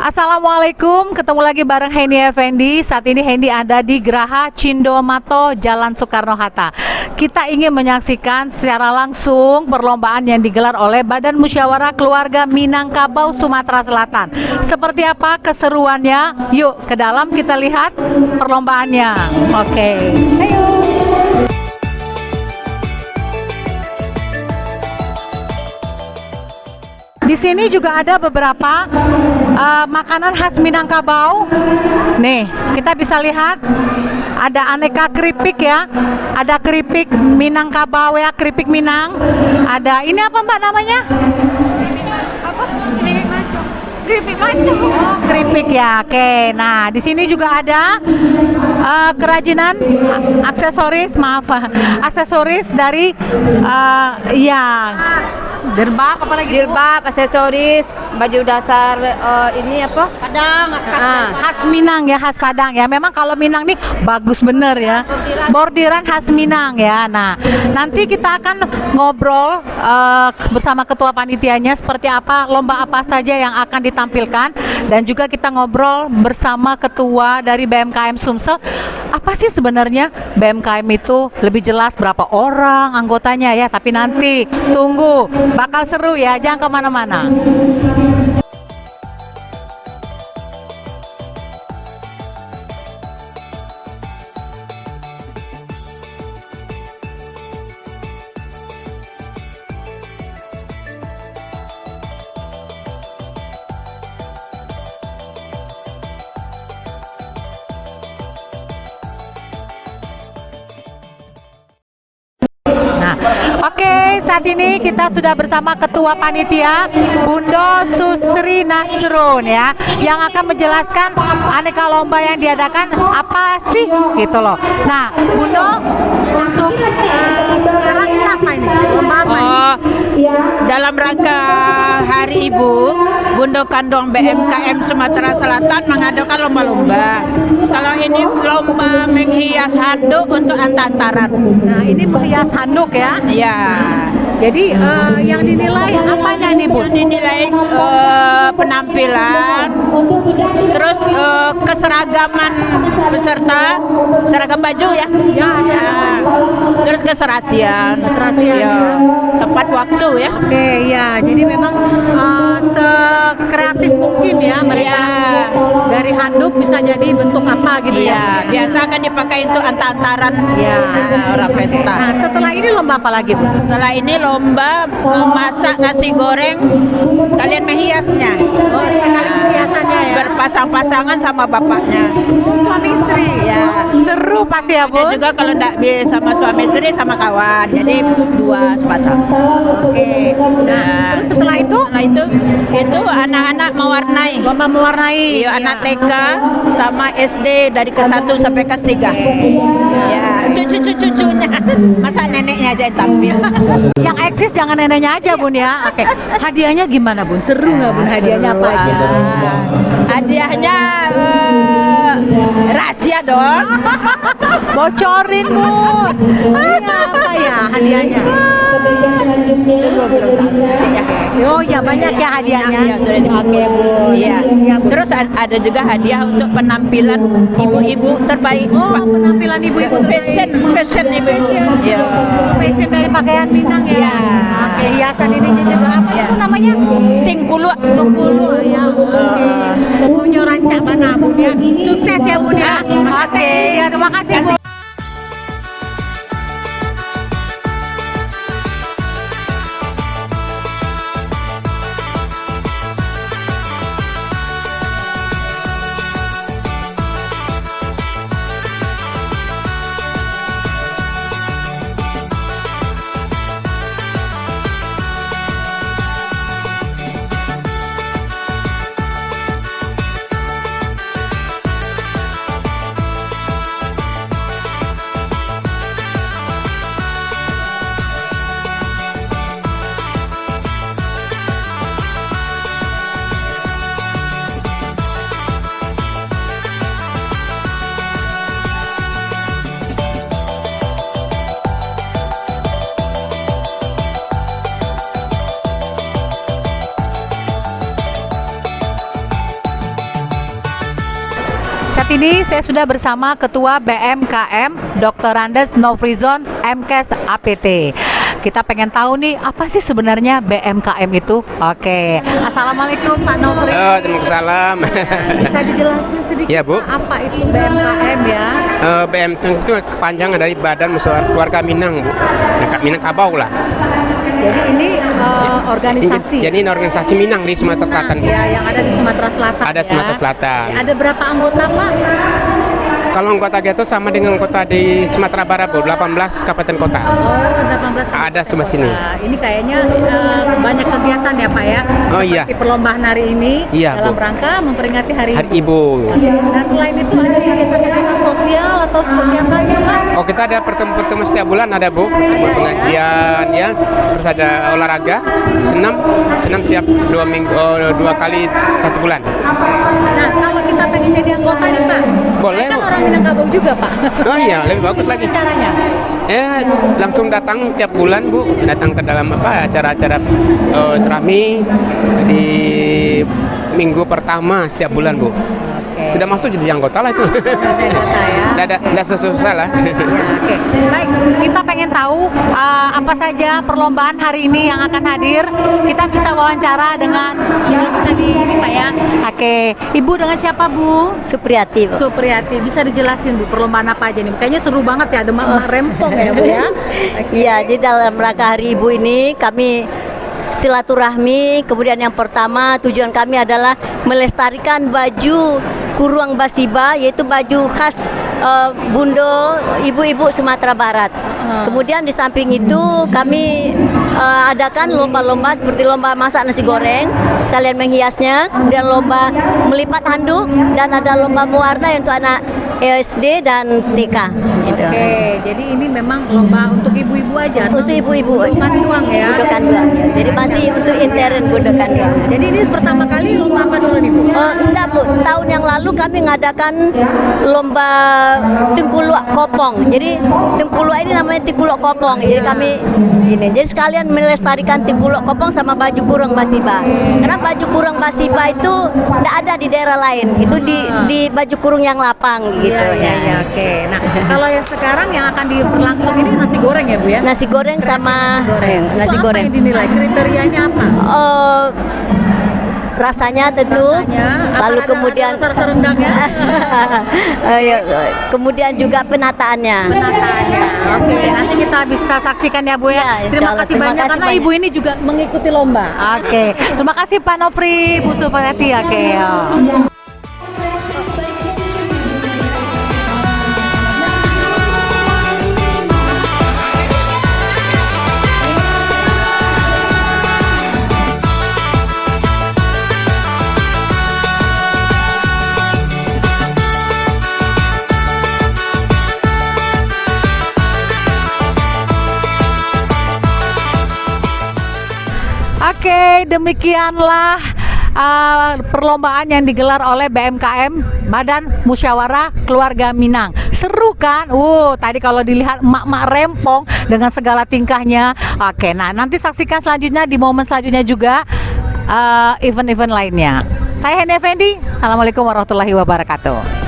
Assalamualaikum, ketemu lagi bareng Hendy Effendi. Saat ini Hendy ada di Geraha Cindomato, Jalan Soekarno-Hatta. Kita ingin menyaksikan secara langsung perlombaan yang digelar oleh Badan Musyawarah Keluarga Minangkabau, Sumatera Selatan. Seperti apa keseruannya? Yuk ke dalam kita lihat perlombaannya. Oke. Ayo. Di sini juga ada beberapa makanan khas Minangkabau. Nih, kita bisa lihat ada aneka keripik ya. Ada keripik Minangkabau ya, keripik Minang. Ada ini apa Mbak namanya? Keripik maco. Keripik maco. Oh, keripik ya. Oke. Nah, di sini juga ada kerajinan aksesoris dari derbak, apalagi Jilbab, aksesoris, baju dasar ini apa? Padang, khas Minang ya, khas Padang ya. Memang kalau Minang nih bagus bener ya. Bordiran khas Minang ya. Nah, nanti kita akan ngobrol bersama ketua panitianya seperti apa, lomba apa saja yang akan ditampilkan, dan juga kita ngobrol bersama ketua dari BMKM Sumsel. Apa sih sebenarnya BMKM itu, lebih jelas berapa orang anggotanya ya. Tapi nanti tunggu, bakal seru ya, jangan kemana-mana. Oke, saat ini kita sudah bersama Ketua Panitia Bundo Susri Nasrun ya, yang akan menjelaskan aneka lomba yang diadakan apa sih gitu loh. Nah, Bundo, untuk sekarang ini apa ini? Lomba apa ini? Dalam rangka Hari Ibu, Bundo Kandong BMKM Sumatera Selatan mengadakan lomba-lomba. Kalau ini lomba menghias handuk untuk antar-antaran. Nah, ini menghias handuk ya. Ya. Jadi yang dinilai apanya nih Bu? Yang dinilai penampilan, terus keseragaman peserta, seragam baju ya. Ya. Terus keserasian. Ya. Tepat waktu ya. Oke, ya. Jadi memang sekreatif mungkin ya mereka. Dari handuk bisa jadi bentuk apa gitu ya. Biasa akan dipakai untuk antar-antaran ya, orang pesta. Nah, setelah ini lomba apa lagi Bu? Setelah ini lomba memasak nasi goreng, kalian menghiasnya. Hiasannya ya. Berpasang-pasangan sama bapaknya. Suami istri Ya. Seru pasti ya Bu. Dan juga kalau tidak bisa sama suami istri sama kawan, jadi dua sepasang. Oke. Nah, terus setelah itu itu anak-anak mewarnai. lomba mewarnai. Iya, anak TK sama SD dari ke-1 sampai ke-3. Ya, cucu-cucunya. Masa neneknya aja yang tampil. Yang eksis jangan neneknya aja Bun ya. Oke. Hadiahnya gimana Bun? Seru nggak Bun? Hadiahnya apa aja? Hadiahnya rahasia dong. Bocorin Bun. Iya, apa ya hadiahnya? Oh ya, banyak ya hadiahnya. Oke Bu. Iya. Terus ada juga hadiah untuk penampilan ibu-ibu terbaik. Oh, penampilan ibu-ibu fashion ibu-ibu. Iya. Fashion dari pakaian Minang ya. Iya. Oke, hiasan ini juga apa itu namanya? Tingkulu. Bengkulu ya. Punya rancak mana Bun ya? Sukses ya Bun ya. Oke, ya terima kasih Bu. saat ini saya sudah bersama Ketua BMKM Dr. Andes Nofrizon MKes APT. Kita pengen tahu nih apa sih sebenarnya BMKM itu? Oke, Assalamualaikum Pak Nofri. Waalaikumsalam. Bisa dijelasin sedikit Ya, Bu. Pak, apa itu BMKM ya? BMKM itu kepanjangan dari Badan Musyawarah Keluarga Minang, Bu. Minang Kabau lah. Jadi ini organisasi. Jadi ini organisasi Minang di Sumatera Selatan, Bu. Ya, yang ada di Sumatera Selatan. Ada ya. Sumatera Selatan. Ada berapa anggota Pak? Kalau anggota itu sama dengan kota di Sumatera Barat, Bu, 18 kabupaten kota. Oh, 18 Ada kabupaten semua kota. sini. Ini kayaknya banyak kegiatan ya Pak ya? Oh, iya. Seperti perlombaan hari ini Iya, dalam Bu. rangka memperingati Hari Hari Ibu. Ibu. Oke. Dan selain itu ada kegiatan-kegiatan sosial atau seperti apa ya Pak? Oh, kita ada pertemuan setiap bulan ada, Bu. Pengajian ya. Terus ada olahraga, senam setiap 2 kali 1 bulan. Nah, kalau kita pengen jadi anggota nih Pak, Boleh, saya kan Bu. orang Minangkabau juga Pak. Oh iya, lebih bagus lagi. Caranya? Langsung datang tiap bulan, Bu. Datang ke dalam acara-acara serami di minggu pertama setiap bulan, Bu. Oke. Sudah masuk jadi anggota lah itu. Anggota ya. Tidak susah lah. Oke, baik. Kita pengen tahu apa saja perlombaan hari ini yang akan hadir. Kita bisa wawancara dengan yang bisa di ini Pak ya. Oke, Ibu dengan siapa Bu? Supriyati, Bu. Supriyati. Bisa dijelasin Bu perlombaan apa aja nih? Kayaknya seru banget ya, ada mak-mak rempong ya Bu ya. Iya, jadi dalam rangka Hari Ibu ini kami silaturahmi. Kemudian yang pertama tujuan kami adalah melestarikan baju Kuruang Basiba, yaitu baju khas Bundo ibu-ibu Sumatera Barat. Kemudian di samping itu kami adakan lomba-lomba seperti lomba masak nasi goreng sekalian menghiasnya, kemudian lomba melipat handuk, dan ada lomba mewarna untuk anak SD dan TK gitu. Oke, jadi ini memang lomba untuk ibu-ibu aja atau Untuk ibu-ibu. gundukan doang ya? Gundukan doang. Jadi masih untuk intern gundukan doang. Jadi ini pertama kali lomba apa dulu nih Bu? Enggak, Bu, tahun yang lalu kami ngadakan lomba tengkuluk kopong. Jadi tengkuluk ini namanya tengkuluk kopong. Jadi kami ini, jadi sekalian melestarikan tengkuluk kopong sama baju kurung Basiba. Karena baju kurung Basiba itu tidak ada di daerah lain. Itu di baju kurung yang lapang gitu Iya, oke. Nah, kalau yang sekarang yang akan diberlangsung ini nasi goreng ya Bu ya? Nasi goreng sama nasi Itu goreng. apa yang dinilai? Kriterianya apa? Rasanya tentu, lalu kemudian serendangnya, kemudian juga penataannya. penataannya. Oke, nanti kita bisa saksikan ya Bu ya. Ya, Terima insyaallah. kasih Terima banyak kasih karena banyak. Ibu ini juga mengikuti lomba. Oke, terima kasih Pak Nofri, Bu Supriyati. Oke. Ya. Oke, demikianlah perlombaan yang digelar oleh BMKM Badan Musyawarah Keluarga Minang. Seru kan? Tadi kalau dilihat emak-emak rempong dengan segala tingkahnya. Oke, nah nanti saksikan selanjutnya di momen selanjutnya juga event-event lainnya. Saya Henny Effendi. Assalamualaikum warahmatullahi wabarakatuh.